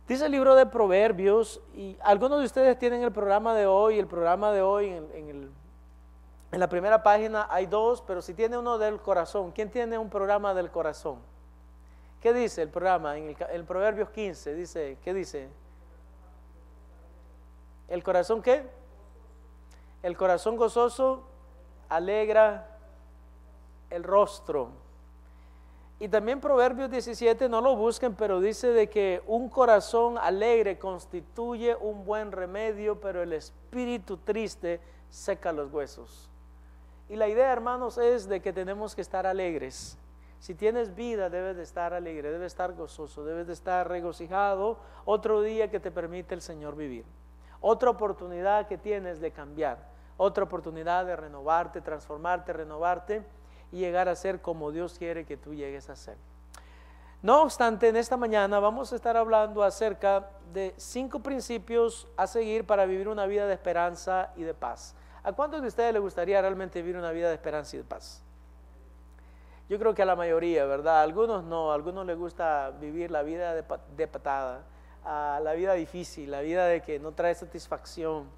Dice el libro de Proverbios, y algunos de ustedes tienen el programa de hoy, en la primera página hay dos, pero si tiene uno del corazón, ¿quién tiene un programa del corazón? ¿Qué dice el programa? En el Proverbios 15, dice, ¿qué dice? ¿El corazón qué? El corazón gozoso alegra el rostro. Y también Proverbios 17, no lo busquen, pero dice de que un corazón alegre constituye un buen remedio, pero el espíritu triste seca los huesos. Y la idea, hermanos, es de que tenemos que estar alegres. Si tienes vida, debes de estar alegre, debes de estar gozoso, debes de estar regocijado. Otro día que te permite el Señor vivir. Otra oportunidad que tienes de cambiar. Otra oportunidad de renovarte, transformarte, renovarte y llegar a ser como Dios quiere que tú llegues a ser. No obstante, en esta mañana vamos a estar hablando acerca de 5 principios a seguir para vivir una vida de esperanza y de paz. ¿A cuántos de ustedes les gustaría realmente vivir una vida de esperanza y de paz? Yo creo que a la mayoría, ¿verdad? A algunos no, a algunos les gusta vivir la vida de patada, la vida difícil, la vida de que no trae satisfacción.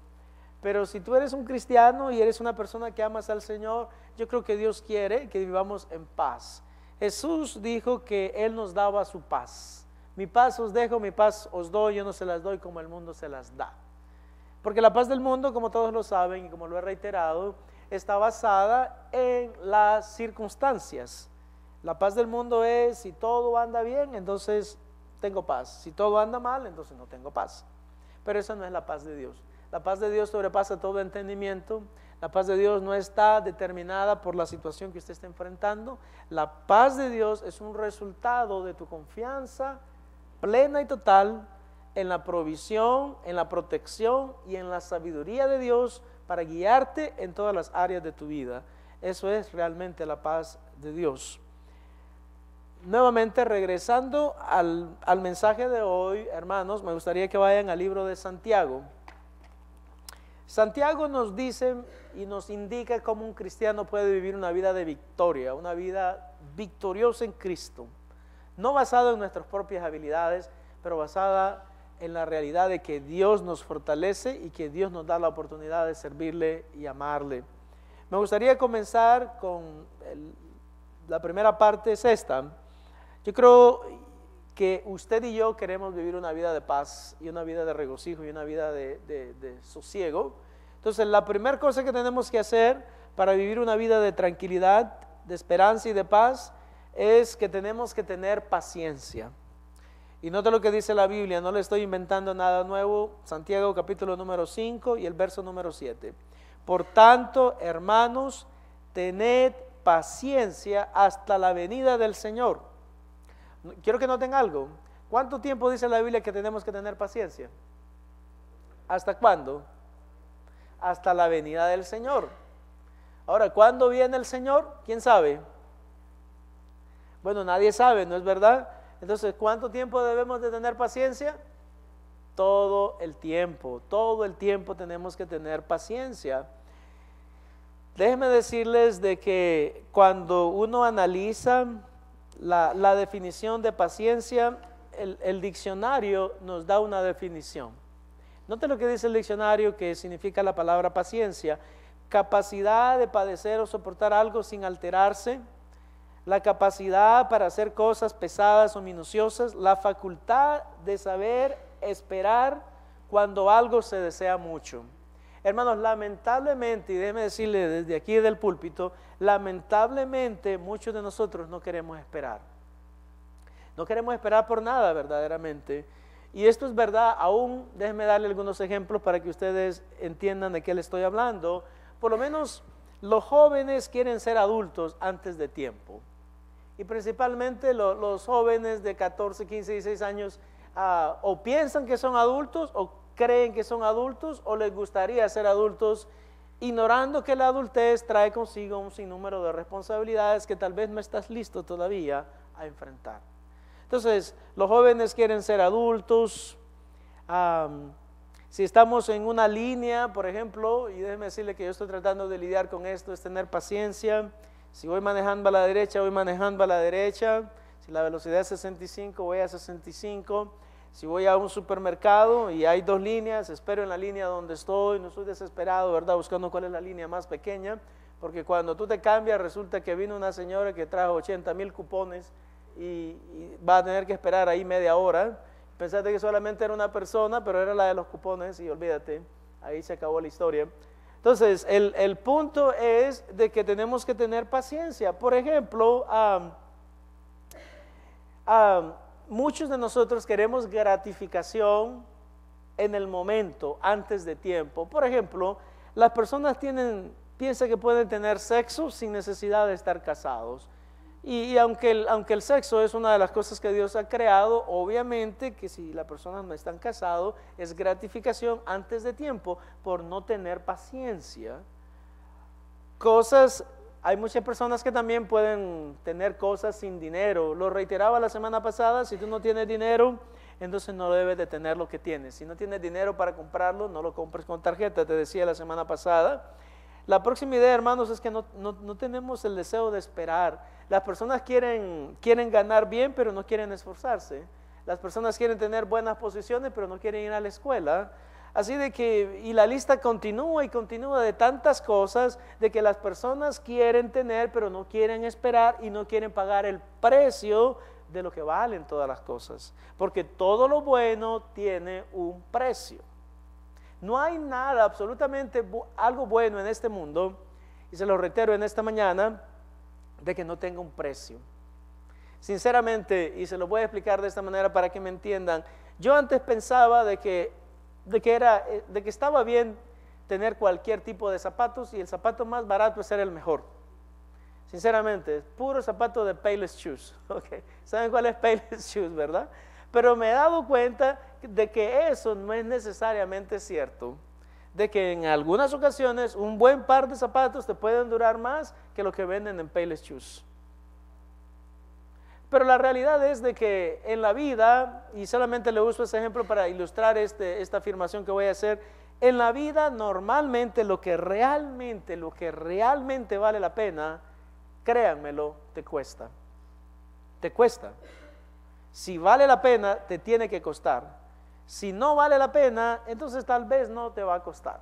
Pero si tú eres un cristiano y eres una persona que amas al Señor, yo creo que Dios quiere que vivamos en paz. Jesús dijo que Él nos daba su paz. Mi paz os dejo, mi paz os doy, yo no se las doy como el mundo se las da. Porque la paz del mundo, como todos lo saben y como lo he reiterado, está basada en las circunstancias. La paz del mundo es, si todo anda bien, entonces tengo paz. Si todo anda mal, entonces no tengo paz. Pero esa no es la paz de Dios. La paz de Dios sobrepasa todo entendimiento. La paz de Dios no está determinada por la situación que usted está enfrentando. La paz de Dios es un resultado de tu confianza plena y total en la provisión, en la protección y en la sabiduría de Dios para guiarte en todas las áreas de tu vida. Eso es realmente la paz de Dios. Nuevamente, regresando al mensaje de hoy, hermanos, me gustaría que vayan al libro de Santiago. Santiago nos dice y nos indica cómo un cristiano puede vivir una vida de victoria, una vida victoriosa en Cristo, no basada en nuestras propias habilidades, pero basada en la realidad de que Dios nos fortalece y que Dios nos da la oportunidad de servirle y amarle. Me gustaría comenzar con la primera parte, es esta. Yo creo que usted y yo queremos vivir una vida de paz y una vida de regocijo y una vida de sosiego. Entonces, la primera cosa que tenemos que hacer para vivir una vida de tranquilidad, de esperanza y de paz es que tenemos que tener paciencia. Y nota lo que dice la Biblia, no le estoy inventando nada nuevo. Santiago capítulo número 5 y el verso número 7. Por tanto, hermanos, tened paciencia hasta la venida del Señor. Quiero que noten algo. ¿Cuánto tiempo dice la Biblia que tenemos que tener paciencia? ¿Hasta cuándo? Hasta la venida del Señor. Ahora, ¿cuándo viene el Señor? ¿Quién sabe? Bueno, nadie sabe, ¿no es verdad? Entonces, ¿cuánto tiempo debemos de tener paciencia? Todo el tiempo tenemos que tener paciencia. Déjenme decirles de que cuando uno analiza la definición de paciencia, el diccionario nos da una definición. Note lo que dice el diccionario, que significa la palabra paciencia: capacidad de padecer o soportar algo sin alterarse, la capacidad para hacer cosas pesadas o minuciosas, la facultad de saber esperar cuando algo se desea mucho. Hermanos, lamentablemente, y déjeme decirle desde aquí del púlpito, lamentablemente muchos de nosotros no queremos esperar. No queremos esperar por nada verdaderamente. Y esto es verdad, aún déjenme darle algunos ejemplos para que ustedes entiendan de qué les estoy hablando. Por lo menos los jóvenes quieren ser adultos antes de tiempo. Y principalmente los jóvenes de 14, 15, 16 años o piensan que son adultos o creen que son adultos o les gustaría ser adultos, ignorando que la adultez trae consigo un sinnúmero de responsabilidades que tal vez no estás listo todavía a enfrentar. Entonces, los jóvenes quieren ser adultos. Si estamos en una línea, por ejemplo, y déjeme decirle que yo estoy tratando de lidiar con esto, es tener paciencia. Si voy manejando a la derecha, voy manejando a la derecha. Si la velocidad es 65, voy a 65. Si voy a un supermercado y hay 2 líneas, espero en la línea donde estoy, no estoy desesperado, ¿verdad? Buscando cuál es la línea más pequeña, porque cuando tú te cambias resulta que vino una señora que trajo 80,000 cupones y va a tener que esperar ahí media hora. Pensaste que solamente era una persona, pero era la de los cupones y olvídate, ahí se acabó la historia. Entonces, el punto es de que tenemos que tener paciencia. Por ejemplo, muchos de nosotros queremos gratificación en el momento, antes de tiempo. Por ejemplo, las personas piensan que pueden tener sexo sin necesidad de estar casados. Y aunque el sexo es una de las cosas que Dios ha creado, obviamente que si las personas no están casados, es gratificación antes de tiempo por no tener paciencia. Hay muchas personas que también pueden tener cosas sin dinero. Lo reiteraba la semana pasada, si tú no tienes dinero, entonces no debes de tener lo que tienes. Si no tienes dinero para comprarlo, no lo compres con tarjeta, te decía la semana pasada. La próxima idea, hermanos, es que no tenemos el deseo de esperar. Las personas quieren ganar bien, pero no quieren esforzarse. Las personas quieren tener buenas posiciones, pero no quieren ir a la escuela. Así de que, y la lista continúa y continúa de tantas cosas, de que las personas quieren tener, pero no quieren esperar y no quieren pagar el precio de lo que valen todas las cosas. Porque todo lo bueno tiene un precio. No hay nada, absolutamente algo bueno en este mundo, y se lo reitero en esta mañana, de que no tenga un precio. Sinceramente, y se lo voy a explicar de esta manera para que me entiendan, yo antes pensaba de que estaba bien tener cualquier tipo de zapatos y el zapato más barato es ser el mejor. Sinceramente, puro zapato de Payless Shoes. Okay. ¿Saben cuál es Payless Shoes, verdad? Pero me he dado cuenta de que eso no es necesariamente cierto, de que en algunas ocasiones un buen par de zapatos te pueden durar más que lo que venden en Payless Shoes. Pero la realidad es de que en la vida, y solamente le uso ese ejemplo para ilustrar esta afirmación que voy a hacer, en la vida normalmente lo que realmente vale la pena, créanmelo, te cuesta. Te cuesta. Si vale la pena, te tiene que costar. Si no vale la pena, entonces tal vez no te va a costar.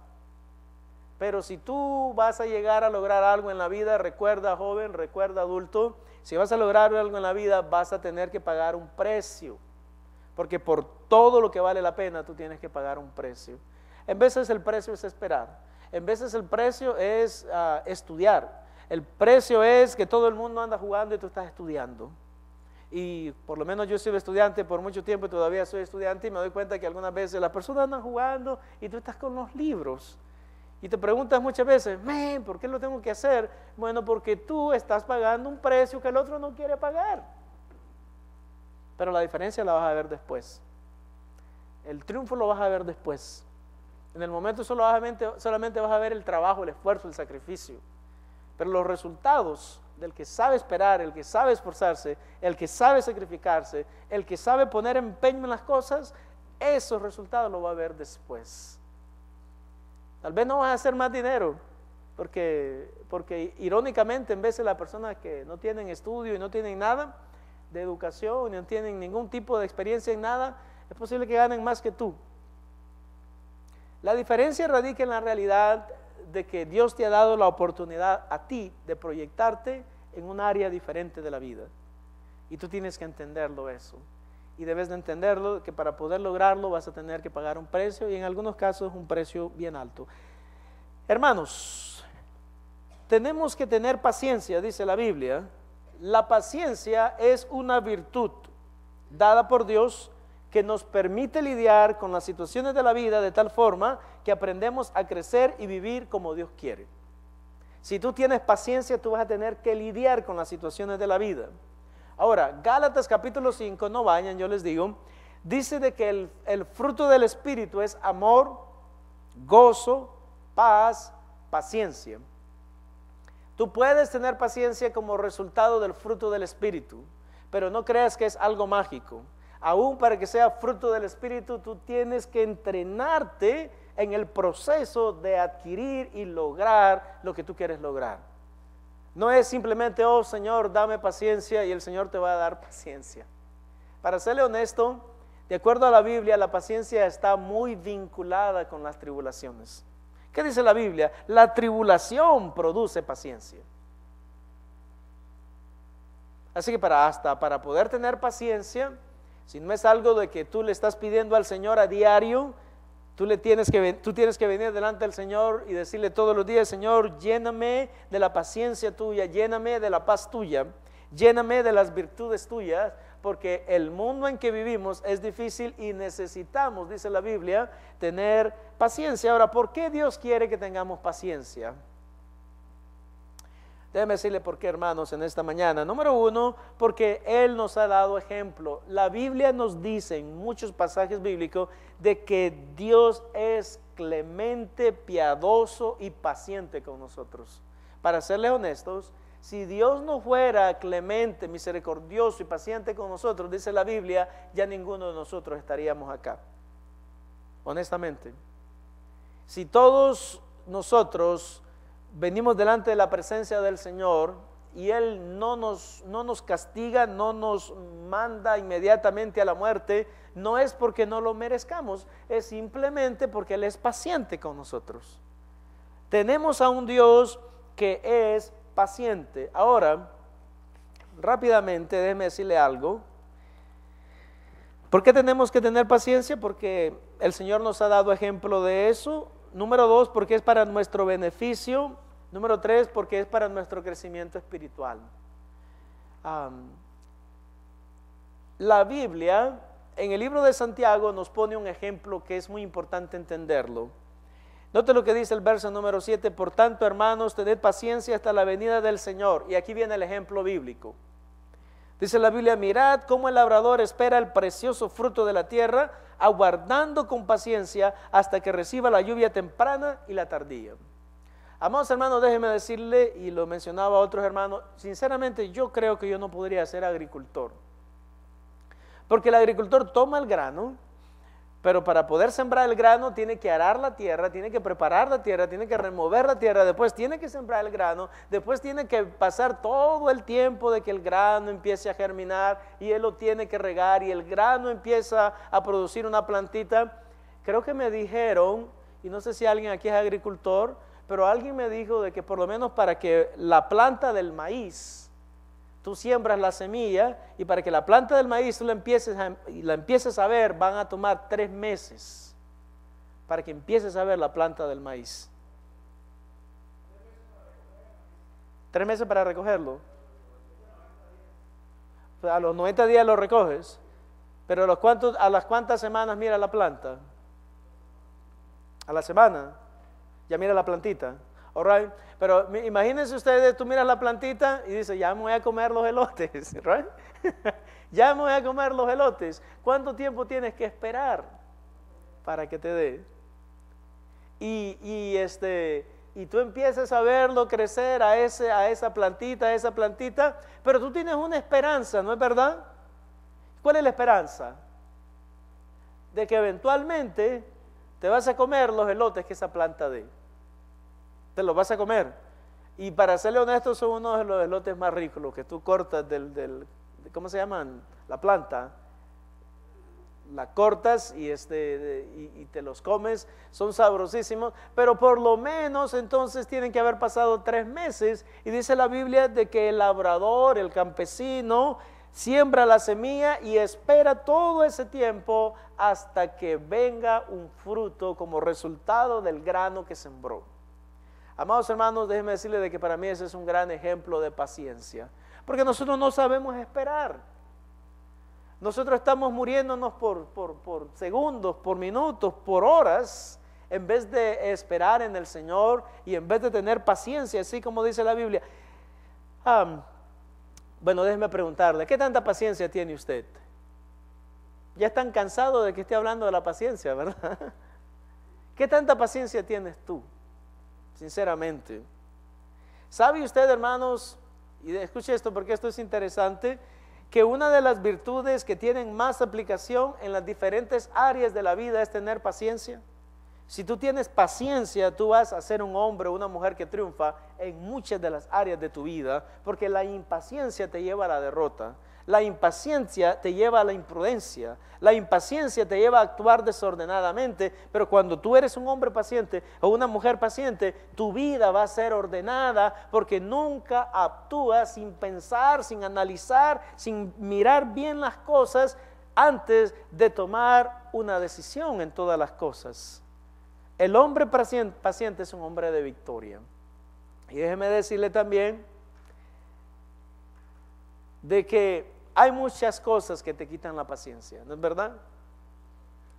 Pero si tú vas a llegar a lograr algo en la vida, recuerda joven, recuerda adulto, si vas a lograr algo en la vida, vas a tener que pagar un precio. Porque por todo lo que vale la pena, tú tienes que pagar un precio. En veces el precio es esperar. En veces el precio es estudiar. El precio es que todo el mundo anda jugando y tú estás estudiando. Y por lo menos yo he sido estudiante por mucho tiempo y todavía soy estudiante y me doy cuenta que algunas veces las personas andan jugando y tú estás con los libros. Y te preguntas muchas veces, ¿por qué lo tengo que hacer? Bueno, porque tú estás pagando un precio que el otro no quiere pagar. Pero la diferencia la vas a ver después. El triunfo lo vas a ver después. En el momento solamente vas a ver el trabajo, el esfuerzo, el sacrificio. Pero los resultados del que sabe esperar, el que sabe esforzarse, el que sabe sacrificarse, el que sabe poner empeño en las cosas, esos resultados los va a ver después. Tal vez no vas a hacer más dinero, porque irónicamente en veces las personas que no tienen estudio y no tienen nada de educación, no tienen ningún tipo de experiencia en nada, es posible que ganen más que tú. La diferencia radica en la realidad de que Dios te ha dado la oportunidad a ti de proyectarte en un área diferente de la vida. Y tú tienes que entenderlo eso. Y debes de entenderlo que para poder lograrlo vas a tener que pagar un precio y en algunos casos un precio bien alto. Hermanos, tenemos que tener paciencia, dice la Biblia. La paciencia es una virtud dada por Dios que nos permite lidiar con las situaciones de la vida de tal forma que aprendemos a crecer y vivir como Dios quiere. Si tú tienes paciencia, tú vas a tener que lidiar con las situaciones de la vida. Ahora, Gálatas capítulo 5, no vayan, yo les digo, dice de que el fruto del Espíritu es amor, gozo, paz, paciencia. Tú puedes tener paciencia como resultado del fruto del Espíritu, pero no creas que es algo mágico. Aún para que sea fruto del Espíritu, tú tienes que entrenarte en el proceso de adquirir y lograr lo que tú quieres lograr. No es simplemente, oh Señor, dame paciencia y el Señor te va a dar paciencia. Para serle honesto, De acuerdo a la Biblia, la paciencia está muy vinculada con las tribulaciones. ¿Qué dice la Biblia? La tribulación produce paciencia. Así que para poder tener paciencia, si no es algo de que tú le estás pidiendo al Señor a diario, tú tienes que venir delante del Señor y decirle todos los días: Señor, lléname de la paciencia tuya, lléname de la paz tuya, lléname de las virtudes tuyas, porque el mundo en que vivimos es difícil y necesitamos, dice la Biblia, tener paciencia. Ahora, ¿por qué Dios quiere que tengamos paciencia? Déjeme decirle por qué, hermanos, en esta mañana. Número uno, porque Él nos ha dado ejemplo. La Biblia nos dice en muchos pasajes bíblicos de que Dios es clemente, piadoso y paciente con nosotros. Para serles honestos, si Dios no fuera clemente, misericordioso y paciente con nosotros, dice la Biblia, ya ninguno de nosotros estaríamos acá. Honestamente. Si todos nosotros venimos delante de la presencia del Señor y Él no nos castiga, no nos manda inmediatamente a la muerte, no es porque no lo merezcamos, es simplemente porque Él es paciente con nosotros. Tenemos a un Dios que es paciente. Ahora, rápidamente, déjeme decirle algo. ¿Por qué tenemos que tener paciencia? Porque el Señor nos ha dado ejemplo de eso. Número dos, porque es para nuestro beneficio. Número tres, porque es para nuestro crecimiento espiritual. La Biblia, en el libro de Santiago, nos pone un ejemplo que es muy importante entenderlo. Note lo que dice el verso número 7: por tanto, hermanos, tened paciencia hasta la venida del Señor. Y aquí viene el ejemplo bíblico. Dice la Biblia: mirad cómo el labrador espera el precioso fruto de la tierra, aguardando con paciencia hasta que reciba la lluvia temprana y la tardía. Amados hermanos, déjenme decirle, y lo mencionaba a otros hermanos, sinceramente yo creo que yo no podría ser agricultor. Porque el agricultor toma el grano, pero para poder sembrar el grano tiene que arar la tierra, tiene que preparar la tierra, tiene que remover la tierra, después tiene que sembrar el grano, después tiene que pasar todo el tiempo de que el grano empiece a germinar y él lo tiene que regar y el grano empieza a producir una plantita. Creo que me dijeron, y no sé si alguien aquí es agricultor, pero alguien me dijo de que por lo menos para que la planta del maíz, tú siembras la semilla y para que la planta del maíz tú la empieces a ver, van a tomar 3 meses para que empieces a ver la planta del maíz. 3 meses para recogerlo. A los 90 días lo recoges, pero a las cuántas semanas mira la planta. A la semana ya mira la plantita. All right? Pero imagínense ustedes, tú miras la plantita y dices: ya me voy a comer los elotes, right? Ya me voy a comer los elotes. ¿Cuánto tiempo tienes que esperar para que te dé? Y tú empiezas a verlo crecer a esa plantita, pero tú tienes una esperanza, ¿no es verdad? ¿Cuál es la esperanza? De que eventualmente te vas a comer los elotes que esa planta dé. Te los vas a comer. Y para serle honesto, son uno de los elotes más ricos, los que tú cortas ¿cómo se llaman? La planta. La cortas y te los comes, son sabrosísimos, pero por lo menos entonces tienen que haber pasado 3 meses, y dice la Biblia de que el labrador, el campesino, siembra la semilla y espera todo ese tiempo hasta que venga un fruto como resultado del grano que sembró. Amados hermanos, déjenme decirles de que para mí ese es un gran ejemplo de paciencia, porque nosotros no sabemos esperar. Nosotros estamos muriéndonos por segundos, por minutos, por horas, en vez de esperar en el Señor y en vez de tener paciencia, así como dice la Biblia. Bueno, déjeme preguntarle, ¿qué tanta paciencia tiene usted? Ya están cansados de que esté hablando de la paciencia, ¿verdad? ¿Qué tanta paciencia tienes tú? Sinceramente. ¿Sabe usted, hermanos, y escuche esto porque esto es interesante, que una de las virtudes que tienen más aplicación en las diferentes áreas de la vida es tener paciencia? Si tú tienes paciencia, tú vas a ser un hombre o una mujer que triunfa en muchas de las áreas de tu vida, porque la impaciencia te lleva a la derrota. la impaciencia te lleva a la imprudencia, la impaciencia te lleva a actuar desordenadamente, pero cuando tú eres un hombre paciente o una mujer paciente, tu vida va a ser ordenada porque nunca actúas sin pensar, sin analizar, sin mirar bien las cosas antes de tomar una decisión en todas las cosas. El hombre paciente es un hombre de victoria. Y déjeme decirle también de que hay muchas cosas que te quitan la paciencia, ¿no es verdad?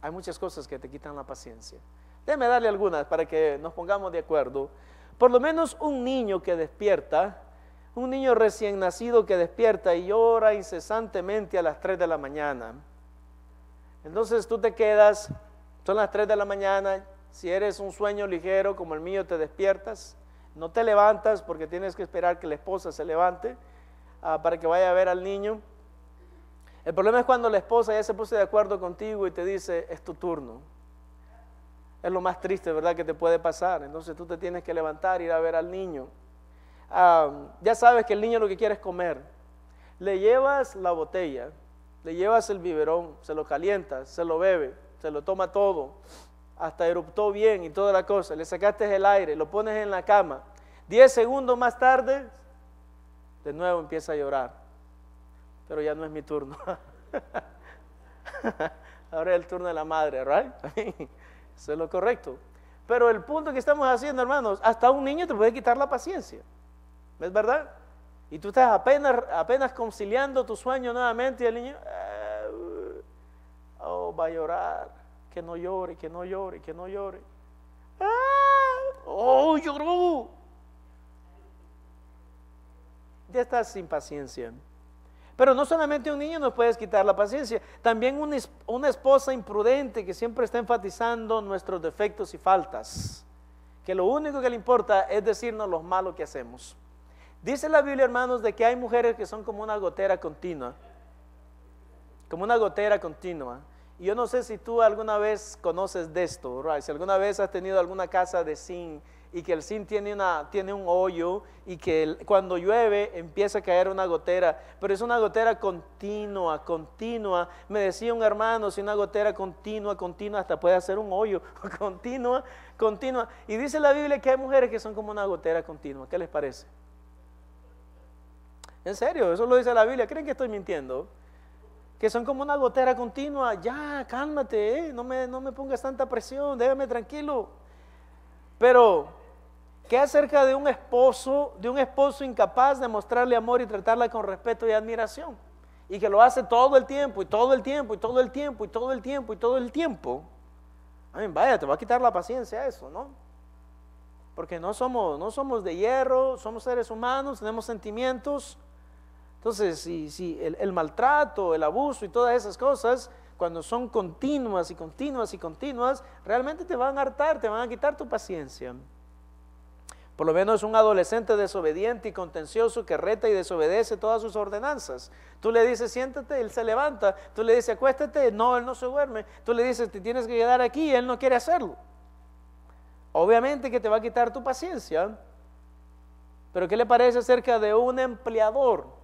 Hay muchas cosas que te quitan la paciencia. Déjeme darle algunas para que nos pongamos de acuerdo. Por lo menos un niño que despierta, un niño recién nacido que despierta y llora incesantemente a las 3 de la mañana. Entonces tú te quedas, son las 3 de la mañana, si eres un sueño ligero como el mío te despiertas, no te levantas porque tienes que esperar que la esposa se levante para que vaya a ver al niño. El problema es cuando la esposa ya se puso de acuerdo contigo y te dice, es tu turno. Es lo más triste, ¿verdad?, que te puede pasar. Entonces tú te tienes que levantar, ir a ver al niño. Ya sabes que el niño lo que quiere es comer. Le llevas la botella, le llevas el biberón, se lo calientas, se lo bebe, se lo toma todo, hasta eruptó bien y toda la cosa, le sacaste el aire, lo pones en la cama. 10 segundos más tarde, de nuevo empieza a llorar. Pero ya no es mi turno. Ahora es el turno de la madre, ¿right? Eso es lo correcto. Pero el punto que estamos haciendo, hermanos, hasta un niño te puede quitar la paciencia. ¿Es verdad? Y tú estás apenas conciliando tu sueño nuevamente y el niño, va a llorar. Que no llore, que no llore, que no llore. Lloró. Ya estás sin paciencia. Pero no solamente un niño nos puede quitar la paciencia, también una esposa imprudente que siempre está enfatizando nuestros defectos y faltas, que lo único que le importa es decirnos lo malo que hacemos. Dice la Biblia, hermanos, de que hay mujeres que son como una gotera continua, como una gotera continua. Y yo no sé si tú alguna vez conoces de esto, right? Si alguna vez has tenido alguna casa de zinc y que el zinc tiene un hoyo y que cuando llueve empieza a caer una gotera, pero es una gotera continua. Me decía un hermano, si una gotera continua hasta puede hacer un hoyo, continua. Y dice la Biblia que hay mujeres que son como una gotera continua. ¿Qué les parece? En serio, eso lo dice la Biblia. ¿Creen que estoy mintiendo? Que son como una gotera continua. Ya, cálmate, no me pongas tanta presión, déjame tranquilo. Pero, ¿qué acerca de un esposo incapaz de mostrarle amor y tratarla con respeto y admiración? Y que lo hace todo el tiempo, y todo el tiempo, y todo el tiempo, y todo el tiempo, y todo el tiempo. Vaya, te va a quitar la paciencia eso, ¿no? Porque no somos de hierro, somos seres humanos, tenemos sentimientos. Entonces, si el maltrato, el abuso y todas esas cosas, cuando son continuas, realmente te van a hartar, te van a quitar tu paciencia. Por lo menos un adolescente desobediente y contencioso que reta y desobedece todas sus ordenanzas. Tú le dices, siéntate, él se levanta. Tú le dices, acuéstate, no, él no se duerme. Tú le dices, te tienes que quedar aquí, él no quiere hacerlo. Obviamente que te va a quitar tu paciencia. Pero ¿qué le parece acerca de un empleador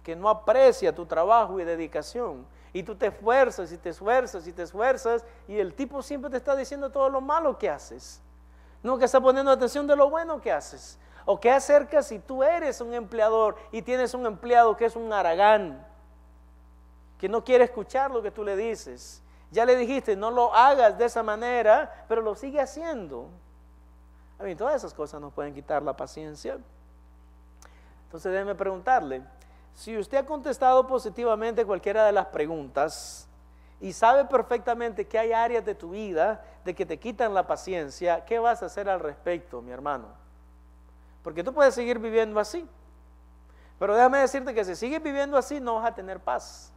que no aprecia tu trabajo y dedicación? Y tú te esfuerzas y el tipo siempre te está diciendo todo lo malo que haces. Nunca está poniendo atención de lo bueno que haces. ¿O qué acerca si tú eres un empleador y tienes un empleado que es un haragán, que no quiere escuchar lo que tú le dices? Ya le dijiste, no lo hagas de esa manera, pero lo sigue haciendo. Todas esas cosas nos pueden quitar la paciencia. Entonces déjeme preguntarle, si usted ha contestado positivamente cualquiera de las preguntas y sabe perfectamente que hay áreas de tu vida de que te quitan la paciencia, ¿qué vas a hacer al respecto, mi hermano? Porque tú puedes seguir viviendo así, pero déjame decirte que si sigues viviendo así no vas a tener paz,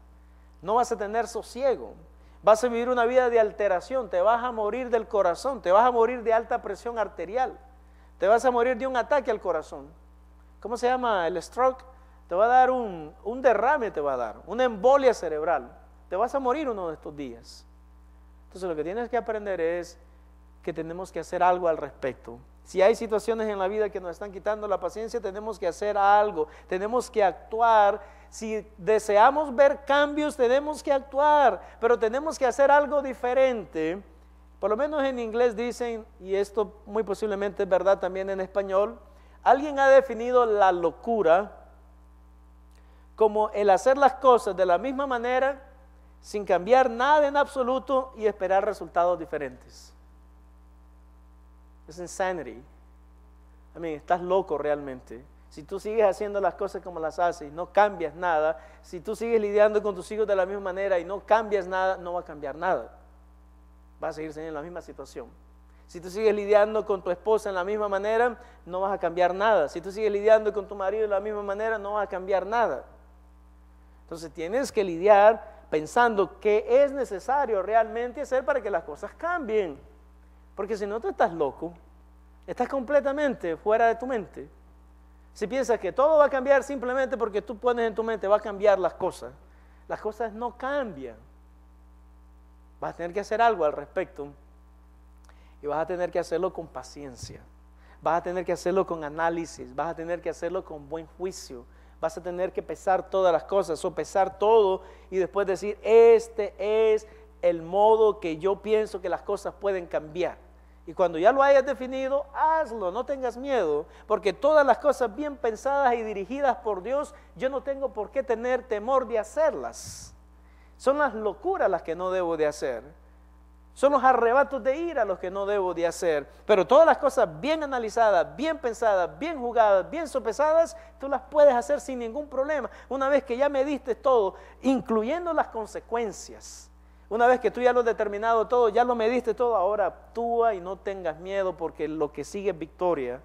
no vas a tener sosiego, vas a vivir una vida de alteración, te vas a morir del corazón, te vas a morir de alta presión arterial, te vas a morir de un ataque al corazón. ¿Cómo se llama? El stroke. Te va a dar un derrame, te va a dar una embolia cerebral. Te vas a morir uno de estos días. Entonces lo que tienes que aprender es que tenemos que hacer algo al respecto. Si hay situaciones en la vida que nos están quitando la paciencia, tenemos que hacer algo, tenemos que actuar Si deseamos ver cambios, tenemos que actuar, pero tenemos que hacer algo diferente. Por lo menos en inglés dicen, y esto muy posiblemente es verdad también en español, alguien ha definido la locura como el hacer las cosas de la misma manera, sin cambiar nada en absoluto y esperar resultados diferentes. Es insanity. Estás loco realmente. Si tú sigues haciendo las cosas como las haces y no cambias nada, si tú sigues lidiando con tus hijos de la misma manera y no cambias nada, no va a cambiar nada. Vas a seguir teniendo la misma situación. Si tú sigues lidiando con tu esposa en la misma manera, no vas a cambiar nada. Si tú sigues lidiando con tu marido de la misma manera, no vas a cambiar nada. Entonces tienes que lidiar pensando qué es necesario realmente hacer para que las cosas cambien. Porque si no, tú estás loco. Estás completamente fuera de tu mente. Si piensas que todo va a cambiar simplemente porque tú pones en tu mente, va a cambiar las cosas no cambian. Vas a tener que hacer algo al respecto y vas a tener que hacerlo con paciencia. Vas a tener que hacerlo con análisis, vas a tener que hacerlo con buen juicio. Vas a tener que pesar todas las cosas, sopesar todo y después decir, este es el modo que yo pienso que las cosas pueden cambiar. Y cuando ya lo hayas definido, hazlo, no tengas miedo, porque todas las cosas bien pensadas y dirigidas por Dios, yo no tengo por qué tener temor de hacerlas. Son las locuras las que no debo de hacer. Son los arrebatos de ira los que no debo de hacer. Pero todas las cosas bien analizadas, bien pensadas, bien jugadas, bien sopesadas, tú las puedes hacer sin ningún problema. Una vez que ya mediste todo, incluyendo las consecuencias. Una vez que tú ya lo has determinado todo, ya lo mediste todo, ahora actúa y no tengas miedo porque lo que sigue es victoria.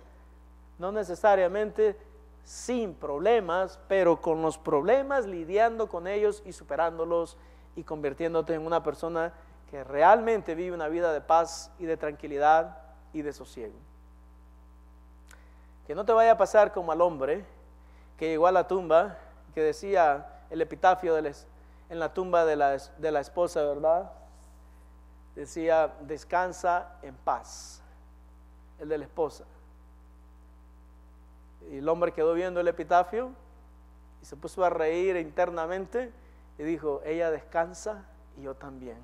No necesariamente sin problemas, pero con los problemas, lidiando con ellos y superándolos y convirtiéndote en una persona que realmente vive una vida de paz y de tranquilidad y de sosiego. Que no te vaya a pasar como al hombre que llegó a la tumba, que decía el epitafio en la tumba de la esposa, ¿verdad? Decía, descansa en paz, el de la esposa. Y el hombre quedó viendo el epitafio y se puso a reír internamente y dijo, ella descansa y yo también.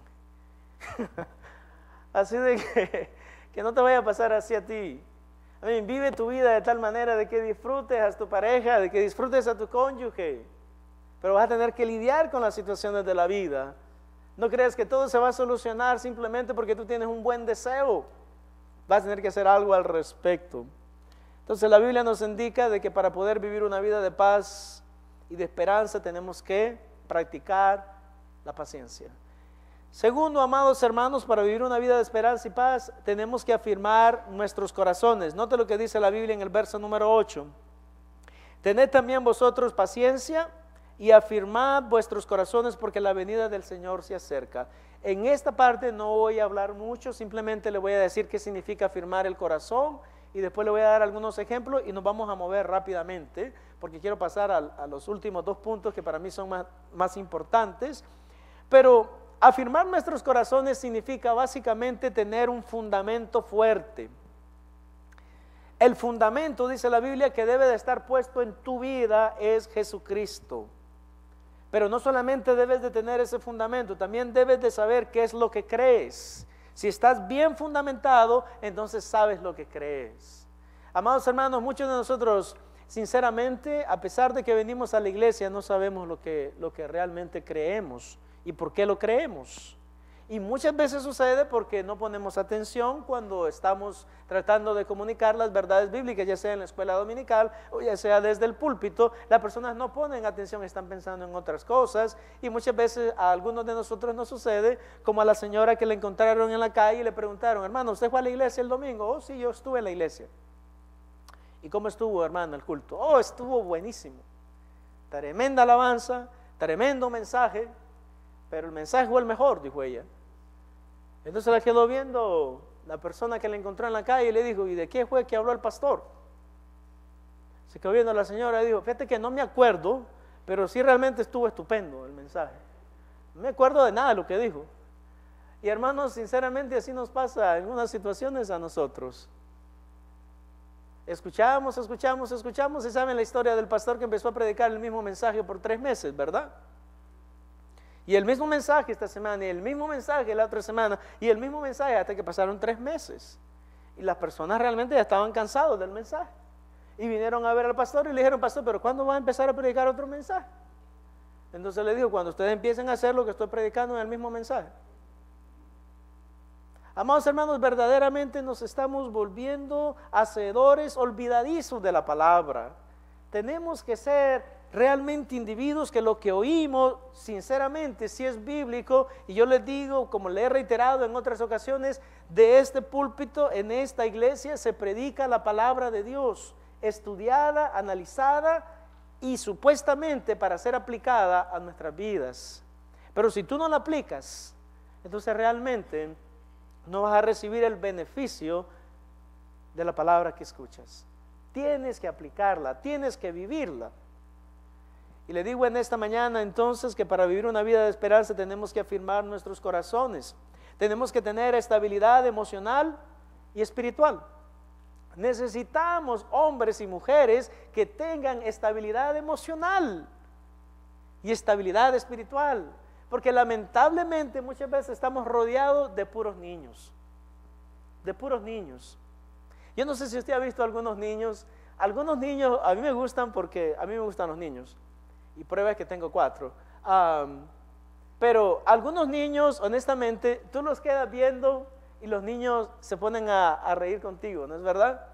Así de que no te vaya a pasar así a ti. Vive tu vida de tal manera de que disfrutes a tu pareja, de que disfrutes a tu cónyuge. Pero vas a tener que lidiar con las situaciones de la vida. No creas que todo se va a solucionar simplemente porque tú tienes un buen deseo. Vas a tener que hacer algo al respecto. Entonces la Biblia nos indica de que para poder vivir una vida de paz y de esperanza tenemos que practicar la paciencia. Segundo, amados hermanos, para vivir una vida de esperanza y paz tenemos que afirmar nuestros corazones. Note lo que dice la Biblia en el verso número 8. Tened también vosotros paciencia y afirmad vuestros corazones porque la venida del Señor se acerca. En esta parte no voy a hablar mucho, simplemente le voy a decir qué significa afirmar el corazón y después le voy a dar algunos ejemplos y nos vamos a mover rápidamente porque quiero pasar a los últimos dos puntos que para mí son más importantes. Pero afirmar nuestros corazones significa básicamente tener un fundamento fuerte. El fundamento, dice la Biblia, que debe de estar puesto en tu vida es Jesucristo. Pero no solamente debes de tener ese fundamento, también debes de saber qué es lo que crees. Si estás bien fundamentado, entonces sabes lo que crees. Amados hermanos, muchos de nosotros, sinceramente, a pesar de que venimos a la iglesia, no sabemos lo que realmente creemos y por qué lo creemos. Y muchas veces sucede porque no ponemos atención cuando estamos tratando de comunicar las verdades bíblicas, ya sea en la escuela dominical o ya sea desde el púlpito. Las personas no ponen atención, están pensando en otras cosas y muchas veces a algunos de nosotros nos sucede como a la señora que le encontraron en la calle y le preguntaron, hermano, ¿usted fue a la iglesia el domingo? Oh, sí, yo estuve en la iglesia. ¿Y cómo estuvo, hermano, el culto? Oh, estuvo buenísimo. Tremenda alabanza, tremendo mensaje, pero el mensaje fue el mejor, dijo ella. Entonces la quedó viendo la persona que la encontró en la calle y le dijo, ¿y de qué fue que habló el pastor? Se quedó viendo a la señora y dijo, fíjate que no me acuerdo, pero sí realmente estuvo estupendo el mensaje. No me acuerdo de nada de lo que dijo. Y hermanos, sinceramente así nos pasa en unas situaciones a nosotros. escuchamos, y saben la historia del pastor que empezó a predicar el mismo mensaje por 3 meses, ¿verdad? Y el mismo mensaje esta semana, y el mismo mensaje la otra semana, y el mismo mensaje hasta que pasaron 3 meses. Y las personas realmente ya estaban cansados del mensaje. Y vinieron a ver al pastor y le dijeron, pastor, ¿pero cuándo va a empezar a predicar otro mensaje? Entonces le dijo, cuando ustedes empiecen a hacer lo que estoy predicando en el mismo mensaje. Amados hermanos, verdaderamente nos estamos volviendo hacedores olvidadizos de la palabra. Tenemos que ser realmente individuos que lo que oímos, sinceramente, si es bíblico, y yo les digo, como le he reiterado en otras ocasiones, de este púlpito, en esta iglesia, se predica la palabra de Dios, estudiada, analizada, y supuestamente para ser aplicada a nuestras vidas. Pero si tú no la aplicas, entonces realmente no vas a recibir el beneficio de la palabra que escuchas. Tienes que aplicarla, tienes que vivirla. Y le digo en esta mañana entonces que para vivir una vida de esperanza tenemos que afirmar nuestros corazones. Tenemos que tener estabilidad emocional y espiritual. Necesitamos hombres y mujeres que tengan estabilidad emocional y estabilidad espiritual, porque lamentablemente muchas veces estamos rodeados de puros niños, Yo no sé si usted ha visto algunos niños a mí me gustan porque a mí me gustan los niños, y prueba es que tengo 4, pero algunos niños, honestamente, tú los quedas viendo y los niños se ponen a reír contigo, ¿no es verdad?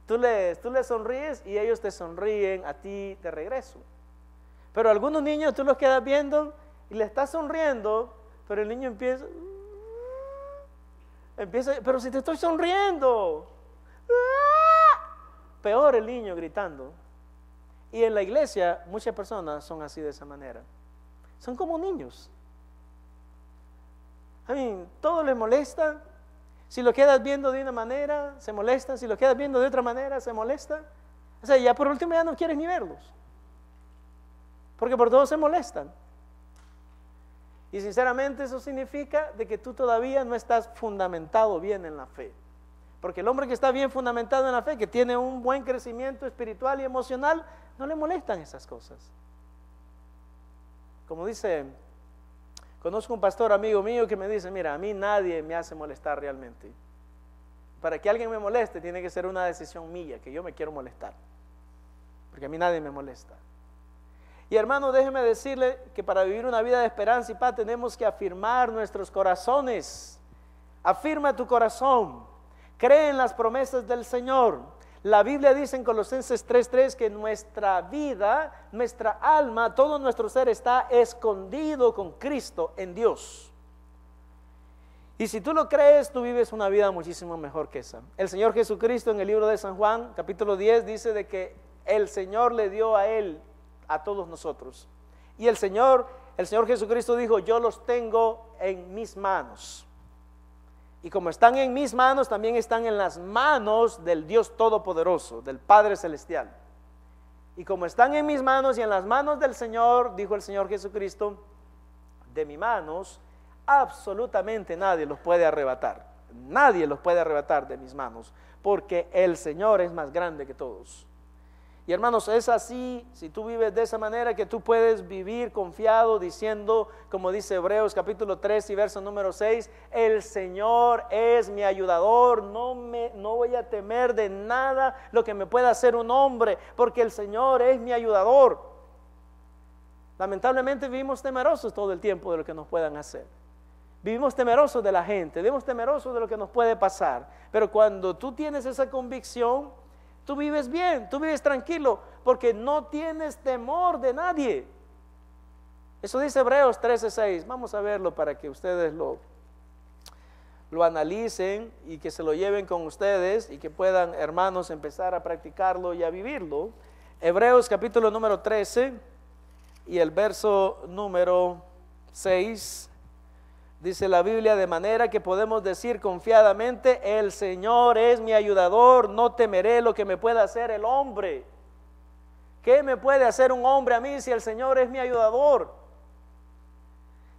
Tú les sonríes y ellos te sonríen a ti de regreso. Pero algunos niños tú los quedas viendo y le estás sonriendo, pero el niño empieza, pero si te estoy sonriendo, peor el niño gritando. Y en la iglesia muchas personas son así, de esa manera. Son como niños. Todo les molesta. Si lo quedas viendo de una manera, se molesta. Si lo quedas viendo de otra manera, se molesta. O sea, ya por último ya no quieres ni verlos, porque por todo se molestan. Y sinceramente eso significa de que tú todavía no estás fundamentado bien en la fe. Porque el hombre que está bien fundamentado en la fe, que tiene un buen crecimiento espiritual y emocional, no le molestan esas cosas. Como dice, conozco un pastor amigo mío que me dice, mira, a mí nadie me hace molestar realmente. Para que alguien me moleste tiene que ser una decisión mía, que yo me quiero molestar, porque a mí nadie me molesta. Y hermano, déjeme decirle que para vivir una vida de esperanza y paz tenemos que afirmar nuestros corazones. Afirma tu corazón, cree en las promesas del Señor. La Biblia dice en Colosenses 3:3 que nuestra vida, nuestra alma, todo nuestro ser está escondido con Cristo en Dios. Y si tú lo crees, tú vives una vida muchísimo mejor que esa. El Señor Jesucristo en el libro de San Juan, capítulo 10, dice de que el Señor le dio a Él, a todos nosotros. Y el Señor Jesucristo dijo, yo los tengo en mis manos. Y como están en mis manos, también están en las manos del Dios Todopoderoso, del Padre Celestial. Y como están en mis manos y en las manos del Señor, dijo el Señor Jesucristo, de mis manos, absolutamente nadie los puede arrebatar. Nadie los puede arrebatar de mis manos, porque el Señor es más grande que todos. Y hermanos, es así, si tú vives de esa manera, que tú puedes vivir confiado diciendo, como dice Hebreos capítulo 3 y verso número 6, el Señor es mi ayudador, no voy a temer de nada lo que me pueda hacer un hombre, porque el Señor es mi ayudador. Lamentablemente vivimos temerosos todo el tiempo de lo que nos puedan hacer. Vivimos temerosos de la gente, vivimos temerosos de lo que nos puede pasar. Pero cuando tú tienes esa convicción, tú vives bien, tú vives tranquilo, porque no tienes temor de nadie. Eso dice Hebreos 13:6. Vamos a verlo para que ustedes lo analicen y que se lo lleven con ustedes y que puedan, hermanos, empezar a practicarlo y a vivirlo. Hebreos capítulo número 13 y el verso número 6. Dice la Biblia, de manera que podemos decir confiadamente, el Señor es mi ayudador, no temeré lo que me pueda hacer el hombre. ¿Qué me puede hacer un hombre a mí si el Señor es mi ayudador?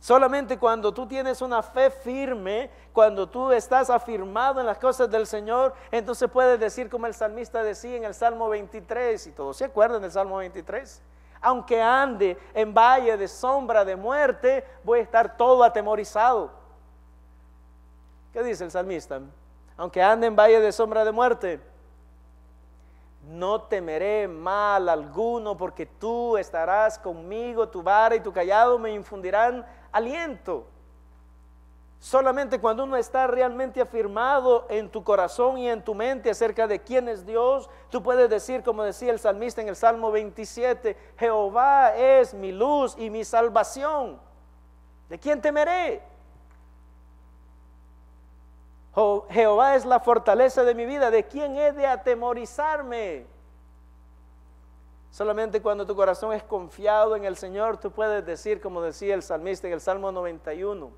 Solamente cuando tú tienes una fe firme, cuando tú estás afirmado en las cosas del Señor, entonces puedes decir como el salmista decía en el Salmo 23, y todos se acuerdan del Salmo 23, aunque ande en valle de sombra de muerte, voy a estar todo atemorizado. ¿Qué dice el salmista? Aunque ande en valle de sombra de muerte, no temeré mal alguno, porque tú estarás conmigo, tu vara y tu cayado me infundirán aliento. Solamente cuando uno está realmente afirmado en tu corazón y en tu mente acerca de quién es Dios, tú puedes decir, como decía el salmista en el Salmo 27, Jehová es mi luz y mi salvación. ¿De quién temeré? Jehová es la fortaleza de mi vida. ¿De quién he de atemorizarme? Solamente cuando tu corazón es confiado en el Señor, tú puedes decir, como decía el salmista en el Salmo 91,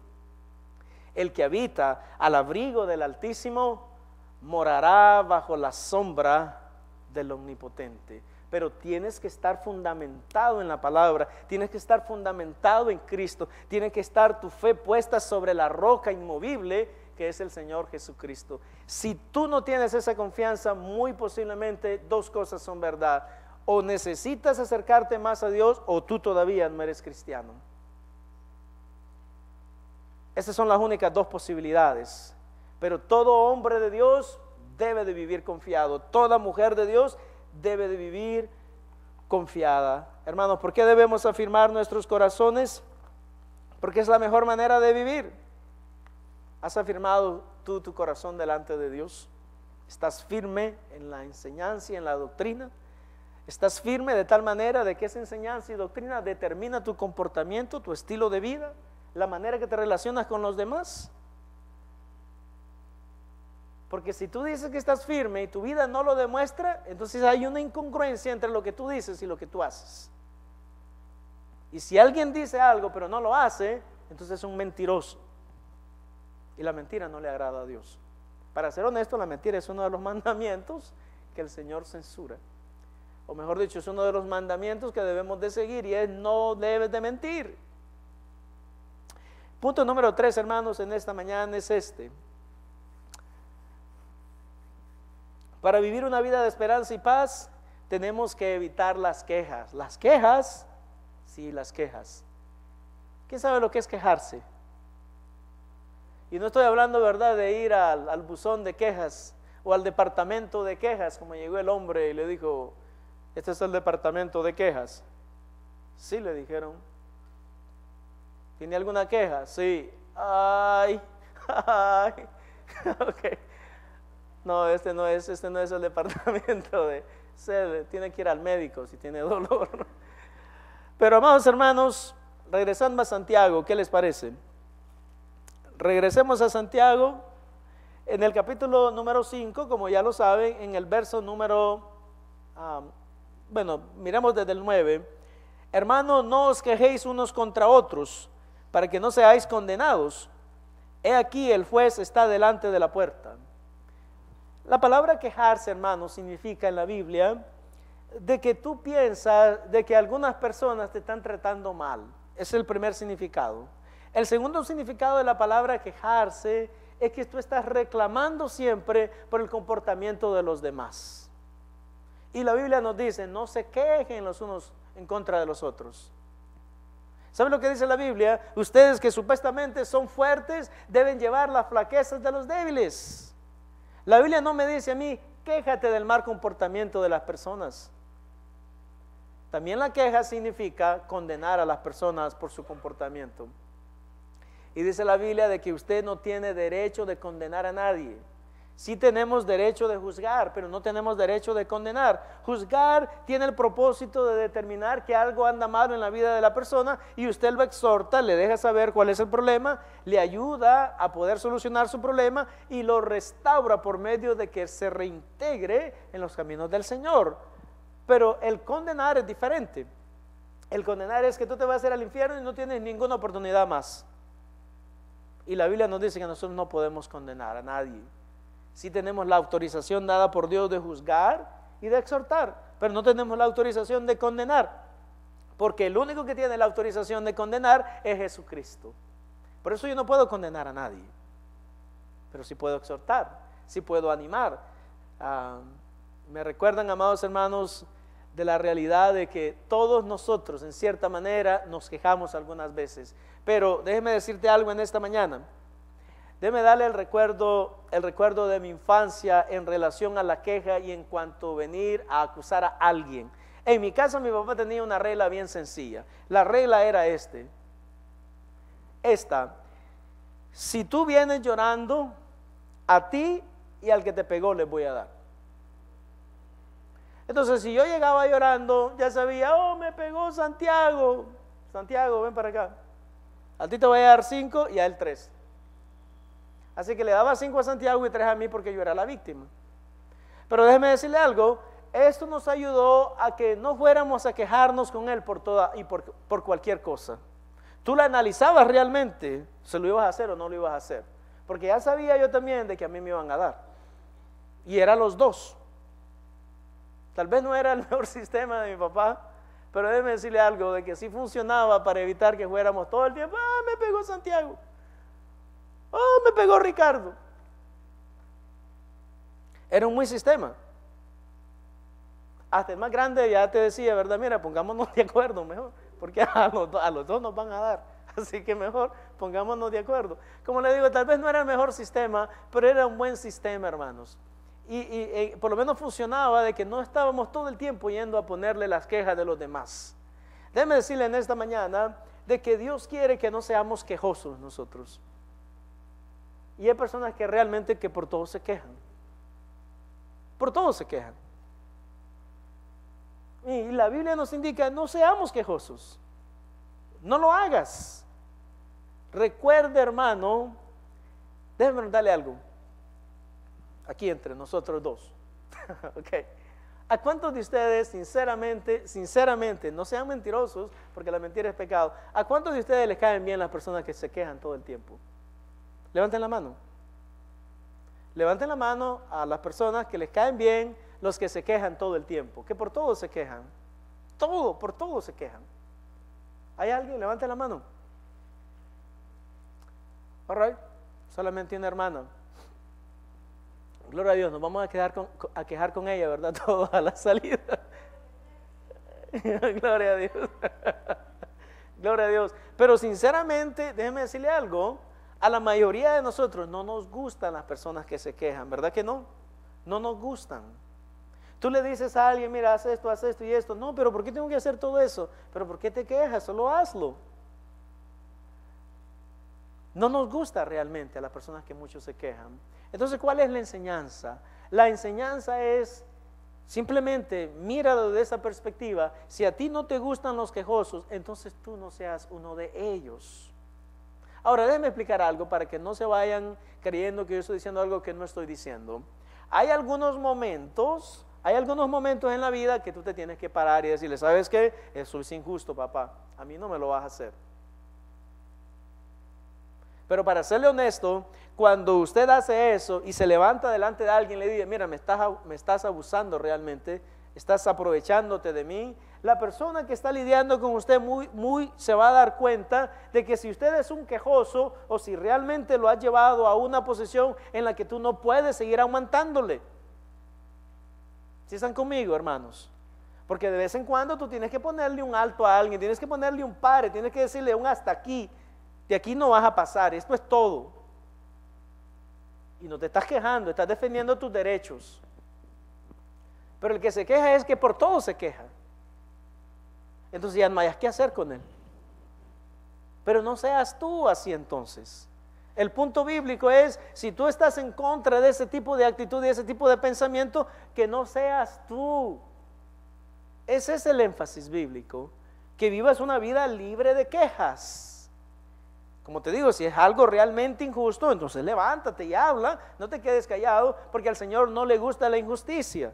el que habita al abrigo del Altísimo morará bajo la sombra del Omnipotente. Pero tienes que estar fundamentado en la palabra, tienes que estar fundamentado en Cristo, tiene que estar tu fe puesta sobre la roca inmovible que es el Señor Jesucristo. Si tú no tienes esa confianza, muy posiblemente dos cosas son verdad: o necesitas acercarte más a Dios, o tú todavía no eres cristiano. Esas son las únicas dos posibilidades. Pero todo hombre de Dios debe de vivir confiado, toda mujer de Dios debe de vivir confiada. Hermanos, ¿por qué debemos afirmar nuestros corazones? Porque es la mejor manera de vivir. ¿Has afirmado tú tu corazón delante de Dios? ¿Estás firme en la enseñanza y en la doctrina? ¿Estás firme de tal manera de que esa enseñanza y doctrina determina tu comportamiento, tu estilo de vida, la manera que te relacionas con los demás? Porque si tú dices que estás firme y tu vida no lo demuestra, entonces hay una incongruencia entre lo que tú dices y lo que tú haces. Y si alguien dice algo pero no lo hace, entonces es un mentiroso. Y la mentira no le agrada a Dios. Para ser honesto, la mentira es uno de los mandamientos que el Señor censura. O mejor dicho, es uno de los mandamientos que debemos de seguir, y es: no debes de mentir. Punto número 3, hermanos, en esta mañana es este: para vivir una vida de esperanza y paz, tenemos que evitar las quejas. Las quejas, sí, las quejas. ¿Quién sabe lo que es quejarse? Y no estoy hablando, ¿verdad?, de ir al buzón de quejas o al departamento de quejas, como llegó el hombre y le dijo: este es el departamento de quejas. Sí, le dijeron. ¿Tiene alguna queja? Sí. Ay. Ok. No, este no es el departamento de sede. Tiene que ir al médico si tiene dolor. Pero, amados hermanos, regresando a Santiago, ¿qué les parece? Regresemos a Santiago en el capítulo número 5, como ya lo saben, en el verso número, miremos desde el 9. Hermanos, no os quejéis unos contra otros, para que no seáis condenados. He aquí el juez está delante de la puerta. La palabra quejarse, hermanos, significa en la Biblia de que tú piensas de que algunas personas te están tratando mal. Es el primer significado. El segundo significado de la palabra quejarse es que tú estás reclamando siempre por el comportamiento de los demás. Y la Biblia nos dice: no se quejen los unos en contra de los otros. ¿Saben lo que dice la Biblia? Ustedes que supuestamente son fuertes deben llevar las flaquezas de los débiles. La Biblia no me dice a mí: quéjate del mal comportamiento de las personas. También la queja significa condenar a las personas por su comportamiento. Y dice la Biblia de que usted no tiene derecho de condenar a nadie. Sí tenemos derecho de juzgar, pero no tenemos derecho de condenar. Juzgar tiene el propósito de determinar que algo anda mal en la vida de la persona, y usted lo exhorta, le deja saber cuál es el problema, le ayuda a poder solucionar su problema y lo restaura por medio de que se reintegre en los caminos del Señor. Pero el condenar es diferente. El condenar es que tú te vas a ir al infierno y no tienes ninguna oportunidad más. Y la Biblia nos dice que nosotros no podemos condenar a nadie. Sí tenemos la autorización dada por Dios de juzgar y de exhortar, pero no tenemos la autorización de condenar. porque el único que tiene la autorización de condenar es Jesucristo. Por eso yo no puedo condenar a nadie, pero sí puedo exhortar, sí puedo animar. Me recuerdan, amados hermanos, de la realidad de que todos nosotros en cierta manera nos quejamos algunas veces, pero déjeme decirte algo en esta mañana. Déjeme darle el recuerdo de mi infancia en relación a la queja y en cuanto a venir a acusar a alguien. En mi casa mi papá tenía una regla bien sencilla. La regla era esta: si tú vienes llorando, a ti y al que te pegó les voy a dar. Entonces, si yo llegaba llorando, ya sabía, oh, me pegó Santiago. Santiago, ven para acá. A ti te voy a dar 5 y a él 3. Así que le daba 5 a Santiago y 3 a mí porque yo era la víctima. Pero déjeme decirle algo, esto nos ayudó a que no fuéramos a quejarnos con él por cualquier cosa. Tú la analizabas realmente, ¿se lo ibas a hacer o no lo ibas a hacer? Porque ya sabía yo también de que a mí me iban a dar. Y eran los dos. Tal vez no era el mejor sistema de mi papá, pero déjeme decirle algo, de que sí funcionaba para evitar que fuéramos todo el tiempo, me pegó Santiago, me pegó Ricardo. Era un buen sistema. Hasta el más grande ya te decía, ¿verdad? Mira, pongámonos de acuerdo mejor, porque a los dos nos van a dar, así que mejor pongámonos de acuerdo. Como le digo, tal vez no era el mejor sistema, pero era un buen sistema, hermanos. Y por lo menos funcionaba de que no estábamos todo el tiempo yendo a ponerle las quejas de los demás. Déjeme decirle en esta mañana de que Dios quiere que no seamos quejosos nosotros. Y hay personas que realmente que por todo se quejan. Por todo se quejan. Y la Biblia nos indica, no seamos quejosos. No lo hagas. Recuerde, hermano, déjeme preguntarle algo. Aquí entre nosotros dos. Okay. ¿A cuántos de ustedes, sinceramente, no sean mentirosos, porque la mentira es pecado, a cuántos de ustedes les caen bien las personas que se quejan todo el tiempo? Levanten la mano. Levanten la mano a las personas que les caen bien los que se quejan todo el tiempo, que por todo se quejan. Por todo se quejan. ¿Hay alguien? Levanten la mano. All right. Solamente una hermana. Gloria a Dios, nos vamos a quejar con ella, ¿verdad? Todo a la salida. Gloria a Dios. Gloria a Dios. Pero sinceramente, déjeme decirle algo, a la mayoría de nosotros no nos gustan las personas que se quejan, ¿verdad que no? No nos gustan. Tú le dices a alguien, mira, haz esto y esto. No, pero ¿por qué tengo que hacer todo eso? ¿Pero por qué te quejas? Solo hazlo. No nos gusta realmente a las personas que muchos se quejan. Entonces, ¿cuál es la enseñanza? La enseñanza es simplemente míralo de esa perspectiva. Si a ti no te gustan los quejosos, entonces tú no seas uno de ellos. Ahora, déjenme explicar algo para que no se vayan creyendo que yo estoy diciendo algo que no estoy diciendo. Hay algunos momentos en la vida que tú te tienes que parar y decirle, ¿sabes qué? Eso es injusto, papá. A mí no me lo vas a hacer. Pero para serle honesto, cuando usted hace eso y se levanta delante de alguien y le dice, mira, me estás abusando realmente, estás aprovechándote de mí, la persona que está lidiando con usted muy se va a dar cuenta de que si usted es un quejoso o si realmente lo has llevado a una posición en la que tú no puedes seguir aguantándole. ¿Sí están conmigo, hermanos? Porque de vez en cuando tú tienes que ponerle un alto a alguien, tienes que ponerle un pare, tienes que decirle un hasta aquí. De aquí no vas a pasar, esto es todo. Y no te estás quejando, estás defendiendo tus derechos. Pero el que se queja es que por todo se queja. Entonces ya no hayas qué hacer con él. Pero no seas tú así entonces. El punto bíblico es, si tú estás en contra de ese tipo de actitud y ese tipo de pensamiento, que no seas tú. Ese es el énfasis bíblico, que vivas una vida libre de quejas. Como te digo, si es algo realmente injusto, entonces levántate y habla, no te quedes callado, porque al Señor no le gusta la injusticia.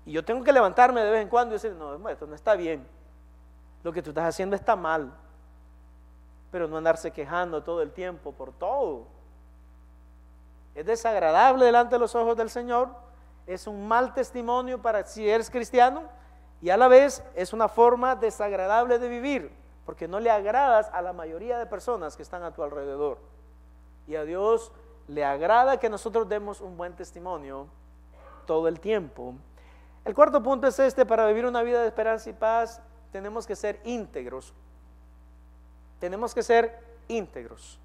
Y yo tengo que levantarme de vez en cuando y decir, no, esto no está bien, lo que tú estás haciendo está mal, pero no andarse quejando todo el tiempo por todo. Es desagradable delante de los ojos del Señor, es un mal testimonio para si eres cristiano, y a la vez es una forma desagradable de vivir, porque no le agradas a la mayoría de personas que están a tu alrededor. Y a Dios le agrada que nosotros demos un buen testimonio todo el tiempo. El cuarto punto es este: para vivir una vida de esperanza y paz tenemos que ser íntegros. Tenemos que ser íntegros.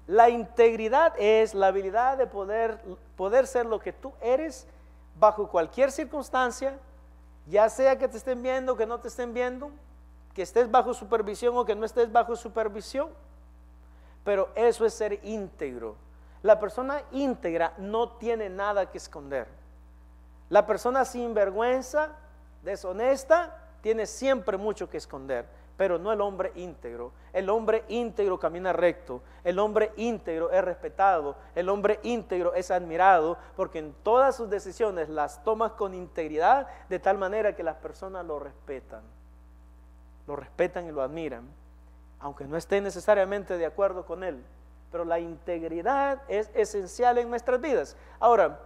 La integridad es la habilidad de poder ser lo que tú eres bajo cualquier circunstancia, ya sea que te estén viendo o que no te estén viendo, que estés bajo supervisión o que no estés bajo supervisión. Pero eso es ser íntegro. La persona íntegra no tiene nada que esconder. La persona sin vergüenza, deshonesta, tiene siempre mucho que esconder, pero no el hombre íntegro. El hombre íntegro camina recto, el hombre íntegro es respetado, el hombre íntegro es admirado, porque en todas sus decisiones las toma con integridad, de tal manera que las personas lo respetan y lo admiran, aunque no estén necesariamente de acuerdo con él. Pero la integridad es esencial en nuestras vidas. Ahora,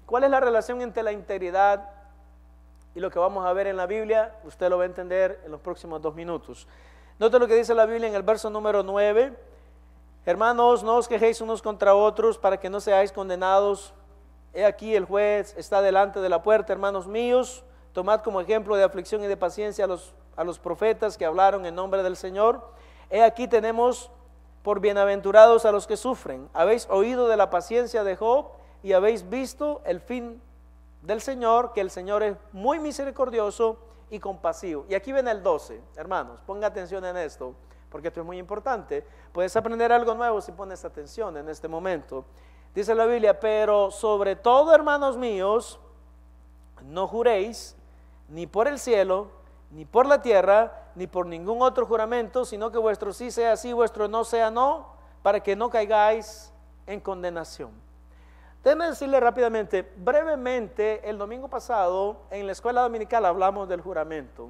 ¿cuál es la relación entre la integridad y lo que vamos a ver en la Biblia? Usted lo va a entender en los próximos 2 minutos. Note lo que dice la Biblia en el verso número 9. Hermanos, no os quejéis unos contra otros para que no seáis condenados. He aquí el juez está delante de la puerta. Hermanos míos, tomad como ejemplo de aflicción y de paciencia a los profetas que hablaron en nombre del Señor. He aquí tenemos por bienaventurados a los que sufren. Habéis oído de la paciencia de Job y habéis visto el fin del Señor, que el Señor es muy misericordioso y compasivo. Y aquí viene el 12, hermanos, ponga atención en esto, porque esto es muy importante. Puedes aprender algo nuevo si pones atención en este momento. Dice la Biblia: pero sobre todo, hermanos míos, no juréis ni por el cielo, ni por la tierra, ni por ningún otro juramento, sino que vuestro sí sea sí, vuestro no sea no, para que no caigáis en condenación. Déjenme decirle rápidamente, brevemente, el domingo pasado en la escuela dominical hablamos del juramento.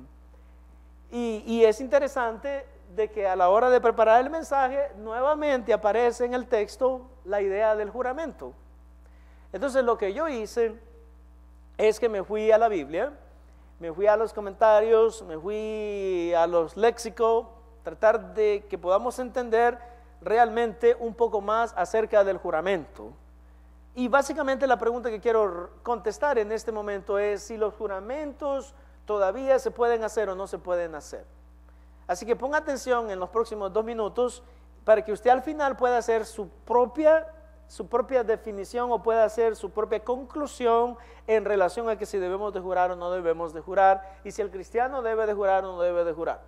Y es interesante de que a la hora de preparar el mensaje, nuevamente aparece en el texto la idea del juramento. Entonces lo que yo hice es que me fui a la Biblia, me fui a los comentarios, me fui a los léxicos, tratar de que podamos entender realmente un poco más acerca del juramento. Y básicamente la pregunta que quiero contestar en este momento es si los juramentos todavía se pueden hacer o no se pueden hacer. Así que ponga atención en los próximos 2 minutos para que usted al final pueda hacer su propia definición o pueda hacer su propia conclusión en relación a que si debemos de jurar o no debemos de jurar, y si el cristiano debe de jurar o no debe de jurar.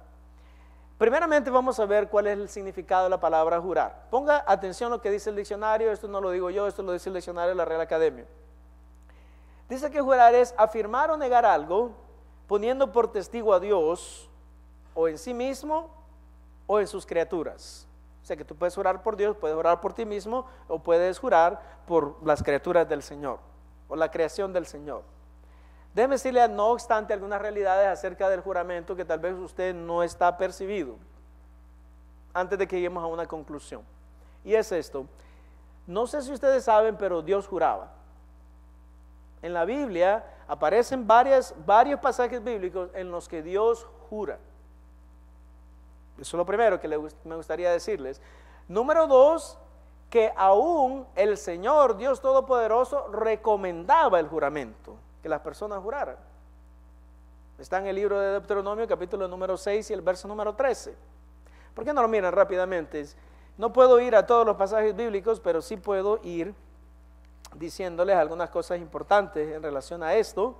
Primeramente vamos a ver cuál es el significado de la palabra jurar. Ponga atención a lo que dice el diccionario. Esto no lo digo yo, esto lo dice el diccionario de la Real Academia. Dice que jurar es afirmar o negar algo poniendo por testigo a Dios o en sí mismo o en sus criaturas. O sea que tú puedes jurar por Dios, puedes jurar por ti mismo o puedes jurar por las criaturas del Señor o la creación del Señor. Déjeme decirle, no obstante, algunas realidades acerca del juramento que tal vez usted no está percibido antes de que lleguemos a una conclusión. Y es esto: no sé si ustedes saben, pero Dios juraba. En la Biblia aparecen varios pasajes bíblicos en los que Dios jura. Eso es lo primero que me gustaría decirles. Número 2, que aún el Señor, Dios Todopoderoso, recomendaba el juramento, que las personas juraran. Está en el libro de Deuteronomio, capítulo número 6 y el verso número 13. ¿Por qué no lo miran rápidamente? No puedo ir a todos los pasajes bíblicos, pero sí puedo ir diciéndoles algunas cosas importantes en relación a esto.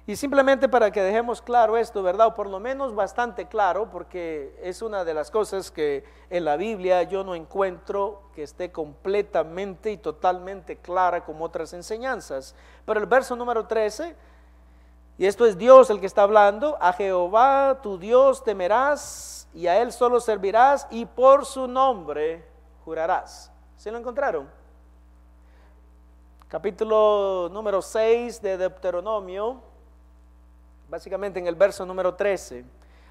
Y simplemente para que dejemos claro esto, ¿verdad? O por lo menos bastante claro, porque es una de las cosas que en la Biblia yo no encuentro que esté completamente y totalmente clara como otras enseñanzas. Pero el verso número 13, y esto es Dios el que está hablando: a Jehová tu Dios temerás y a Él solo servirás y por su nombre jurarás. ¿Sí lo encontraron? Capítulo número 6 de Deuteronomio, básicamente en el verso número 13: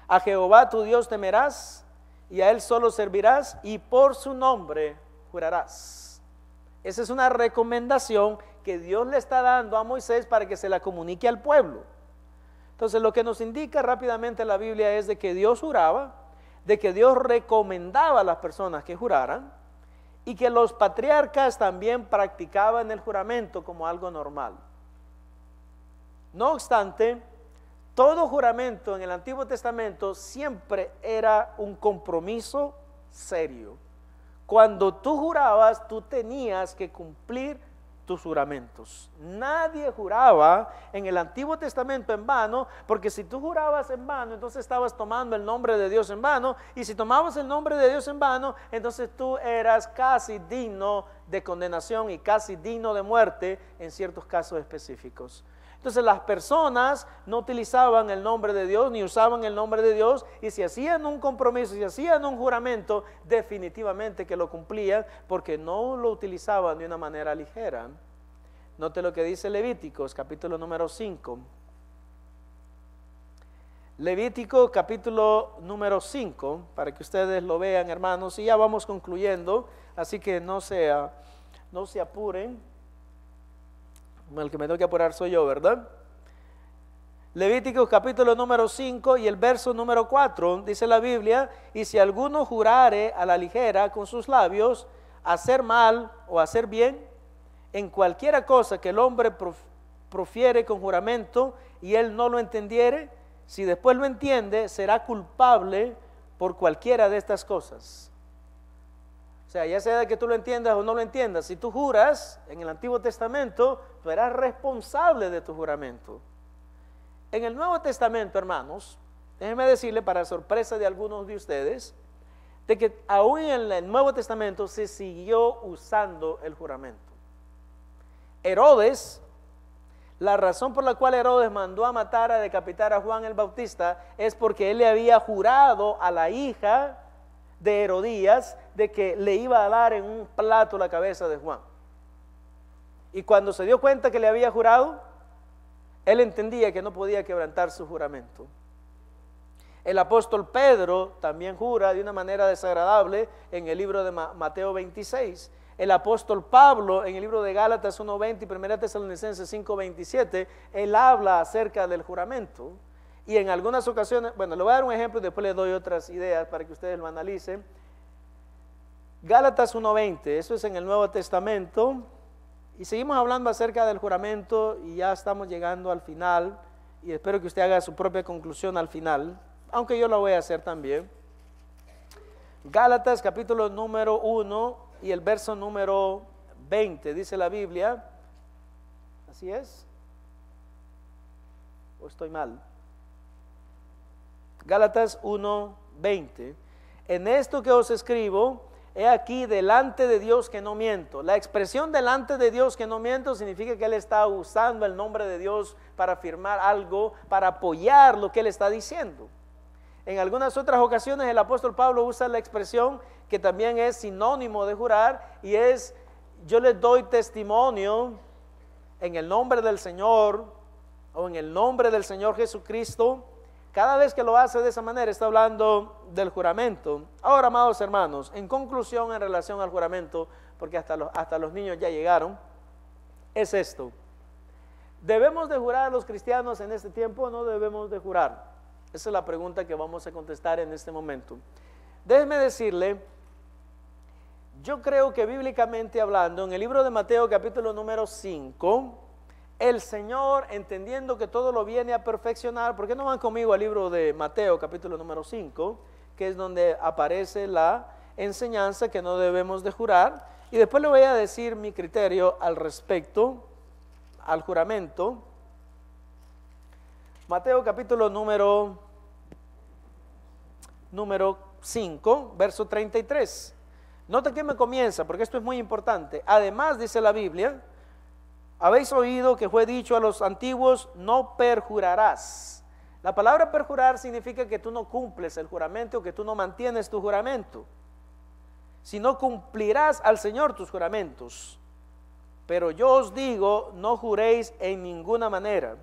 a Jehová tu Dios temerás y a Él solo servirás y por su nombre jurarás. Esa es una recomendación que Dios le está dando a Moisés para que se la comunique al pueblo. Entonces lo que nos indica rápidamente la Biblia es de que Dios juraba, de que Dios recomendaba a las personas que juraran y que los patriarcas también practicaban el juramento como algo normal. No obstante, todo juramento en el Antiguo Testamento siempre era un compromiso serio. Cuando tú jurabas, tú tenías que cumplir tus juramentos. Nadie juraba en el Antiguo Testamento en vano, porque si tú jurabas en vano, entonces estabas tomando el nombre de Dios en vano, y si tomabas el nombre de Dios en vano, entonces tú eras casi digno de condenación y casi digno de muerte en ciertos casos específicos. Entonces las personas no utilizaban el nombre de Dios ni usaban el nombre de Dios, y si hacían un compromiso, si hacían un juramento, definitivamente que lo cumplían, porque no lo utilizaban de una manera ligera. Note lo que dice Levíticos capítulo número 5. Levítico capítulo número 5, para que ustedes lo vean, hermanos, y ya vamos concluyendo, así que no se apuren. El que me tengo que apurar soy yo, ¿verdad? Levíticos capítulo número 5 y el verso número 4, dice la Biblia: y si alguno jurare a la ligera con sus labios hacer mal o hacer bien, en cualquiera cosa que el hombre profiere con juramento y él no lo entendiere, si después lo entiende, será culpable por cualquiera de estas cosas. O sea, ya sea que tú lo entiendas o no lo entiendas, si tú juras en el Antiguo Testamento, tú eras responsable de tu juramento. En el Nuevo Testamento, hermanos, déjenme decirle, para sorpresa de algunos de ustedes, de que aún en el Nuevo Testamento se siguió usando el juramento. Herodes, la razón por la cual Herodes mandó a matar, a decapitar a Juan el Bautista, es porque él le había jurado a la hija de Herodías de que le iba a dar en un plato la cabeza de Juan. Y cuando se dio cuenta que le había jurado, él entendía que no podía quebrantar su juramento. El apóstol Pedro también jura de una manera desagradable en el libro de Mateo 26. El apóstol Pablo en el libro de Gálatas 1:20 y 1 Tesalonicenses 5:27, él habla acerca del juramento. Y en algunas ocasiones, bueno, le voy a dar un ejemplo y después le doy otras ideas para que ustedes lo analicen. Gálatas 1:20, eso es en el Nuevo Testamento, y seguimos hablando acerca del juramento y ya estamos llegando al final, y espero que usted haga su propia conclusión al final, aunque yo lo voy a hacer también. Gálatas capítulo número 1 y el verso número 20, dice la Biblia, ¿así es? ¿O estoy mal? Gálatas 1:20, en esto que os escribo, he aquí delante de Dios que no miento. La expresión delante de Dios que no miento significa que él está usando el nombre de Dios para afirmar algo, para apoyar lo que él está diciendo. En algunas otras ocasiones el apóstol Pablo usa la expresión que también es sinónimo de jurar, y es: yo les doy testimonio en el nombre del Señor, o en el nombre del Señor Jesucristo. Cada vez que lo hace de esa manera está hablando del juramento. Ahora, amados hermanos, en conclusión en relación al juramento, porque hasta los niños ya llegaron, es esto: ¿debemos de jurar a los cristianos en este tiempo o no debemos de jurar? Esa es la pregunta que vamos a contestar en este momento. Déjeme decirle, yo creo que bíblicamente hablando, en el libro de Mateo capítulo número 5, el Señor, entendiendo que todo lo viene a perfeccionar, ¿por qué no van conmigo al libro de Mateo capítulo número 5, que es donde aparece la enseñanza que no debemos de jurar? Y después le voy a decir mi criterio al respecto al juramento. Mateo capítulo número 5, verso 33. Nota que me comienza, porque esto es muy importante. Además, dice la Biblia, habéis oído que fue dicho a los antiguos: no perjurarás. La palabra perjurar significa que tú no cumples el juramento, o que tú no mantienes tu juramento, sino cumplirás al Señor tus juramentos. Pero yo os digo, no juréis en ninguna manera,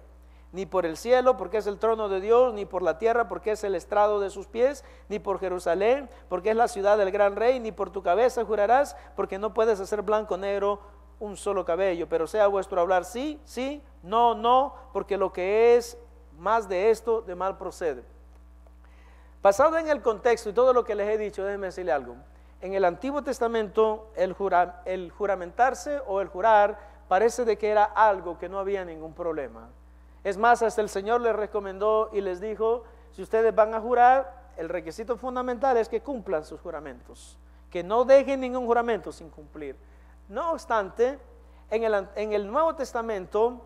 ni por el cielo, porque es el trono de Dios, ni por la tierra, porque es el estrado de sus pies, ni por Jerusalén, porque es la ciudad del gran rey, ni por tu cabeza jurarás, porque no puedes hacer blanco o negro un solo cabello. Pero sea vuestro hablar sí, sí, no, no, porque lo que es más de esto de mal procede. Basado en el contexto y todo lo que les he dicho, déjenme decirle algo. En el Antiguo Testamento el juramentarse o el jurar parece de que era algo que no había ningún problema. Es más, hasta el Señor les recomendó y les dijo, si ustedes van a jurar, el requisito fundamental es que cumplan sus juramentos, que no dejen ningún juramento sin cumplir. No obstante, en el Nuevo Testamento,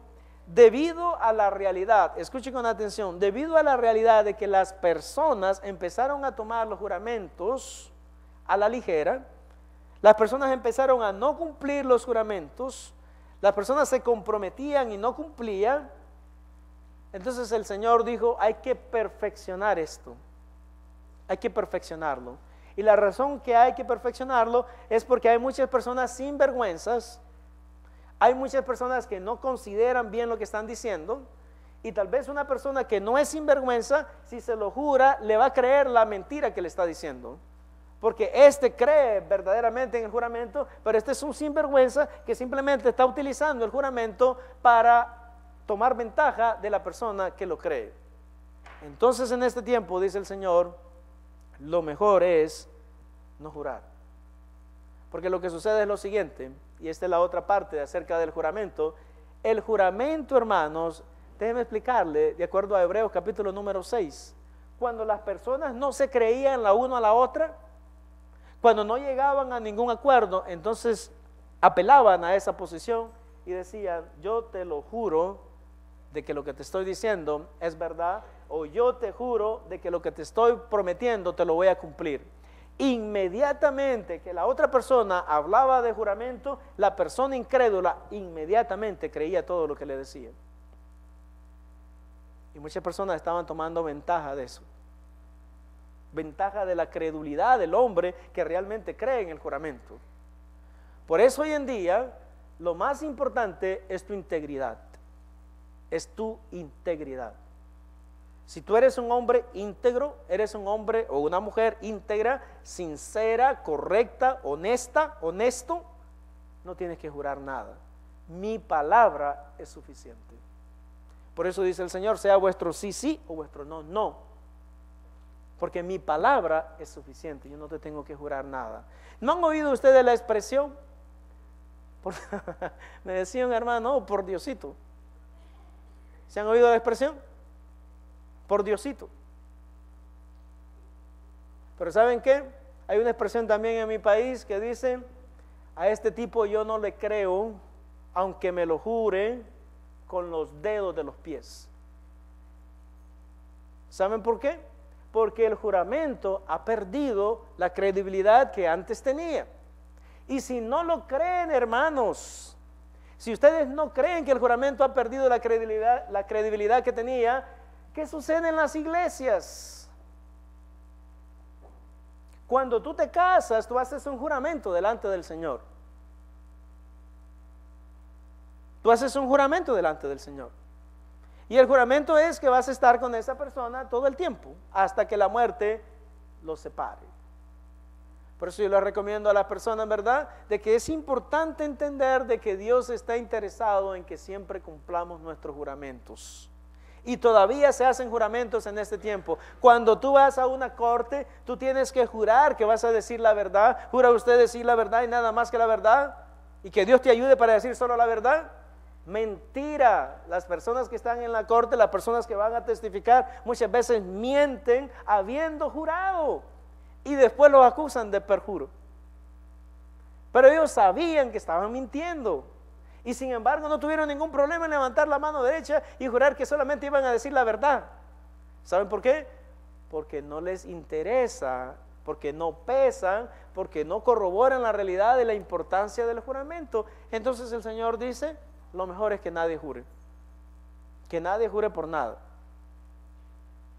debido a la realidad, escuchen con atención, debido a la realidad de que las personas empezaron a tomar los juramentos a la ligera, las personas empezaron a no cumplir los juramentos, las personas se comprometían y no cumplían, entonces el Señor dijo, hay que perfeccionar esto, hay que perfeccionarlo. Y la razón que hay que perfeccionarlo es porque hay muchas personas sinvergüenzas, hay muchas personas que no consideran bien lo que están diciendo, y tal vez una persona que no es sinvergüenza, si se lo jura, le va a creer la mentira que le está diciendo. Porque cree verdaderamente en el juramento, pero es un sinvergüenza que simplemente está utilizando el juramento para tomar ventaja de la persona que lo cree. Entonces en este tiempo, dice el Señor, lo mejor es no jurar. Porque lo que sucede es lo siguiente, y esta es la otra parte acerca del juramento. El juramento, hermanos, déjenme explicarle, de acuerdo a Hebreos capítulo número 6, cuando las personas no se creían la una a la otra, cuando no llegaban a ningún acuerdo, entonces apelaban a esa posición y decían, yo te lo juro de que lo que te estoy diciendo es verdad, o yo te juro de que lo que te estoy prometiendo te lo voy a cumplir. Inmediatamente que la otra persona hablaba de juramento, la persona incrédula inmediatamente creía todo lo que le decía. Y muchas personas estaban tomando ventaja de eso. Ventaja de la credulidad del hombre que realmente cree en el juramento. Por eso hoy en día lo más importante es tu integridad. Es tu integridad. Si tú eres un hombre íntegro, eres un hombre o una mujer íntegra, sincera, correcta, honesta, honesto, no tienes que jurar nada. Mi palabra es suficiente. Por eso dice el Señor, sea vuestro sí, sí o vuestro no, no. Porque mi palabra es suficiente, yo no te tengo que jurar nada. ¿No han oído ustedes la expresión? Me decía un hermano, por Diosito. ¿Se han oído la expresión? Por Diosito. Pero ¿saben qué? Hay una expresión también en mi país que dice, a este tipo yo no le creo, aunque me lo jure con los dedos de los pies. ¿Saben por qué? Porque el juramento ha perdido la credibilidad que antes tenía. Y si no lo creen, hermanos, si ustedes no creen que el juramento ha perdido la credibilidad que tenía, ¿qué sucede en las iglesias? Cuando tú te casas, tú haces un juramento delante del Señor. Tú haces un juramento delante del Señor. Y el juramento es que vas a estar con esa persona todo el tiempo, hasta que la muerte los separe. Por eso yo les recomiendo a las personas, ¿verdad?, de que es importante entender de que Dios está interesado en que siempre cumplamos nuestros juramentos. Y todavía se hacen juramentos en este tiempo. Cuando tú vas a una corte, tú tienes que jurar que vas a decir la verdad. ¿Jura usted decir la verdad y nada más que la verdad? ¿Y que Dios te ayude para decir solo la verdad? Mentira. Las personas que están en la corte, las personas que van a testificar, muchas veces mienten habiendo jurado y después los acusan de perjuro. Pero ellos sabían que estaban mintiendo y sin embargo no tuvieron ningún problema en levantar la mano derecha y jurar que solamente iban a decir la verdad. ¿Saben por qué? Porque no les interesa, porque no pesan, porque no corroboran la realidad de la importancia del juramento. Entonces el Señor dice, lo mejor es que nadie jure por nada,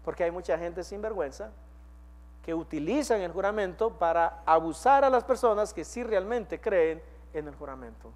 porque hay mucha gente sin vergüenza que utilizan el juramento para abusar a las personas que sí realmente creen en el juramento.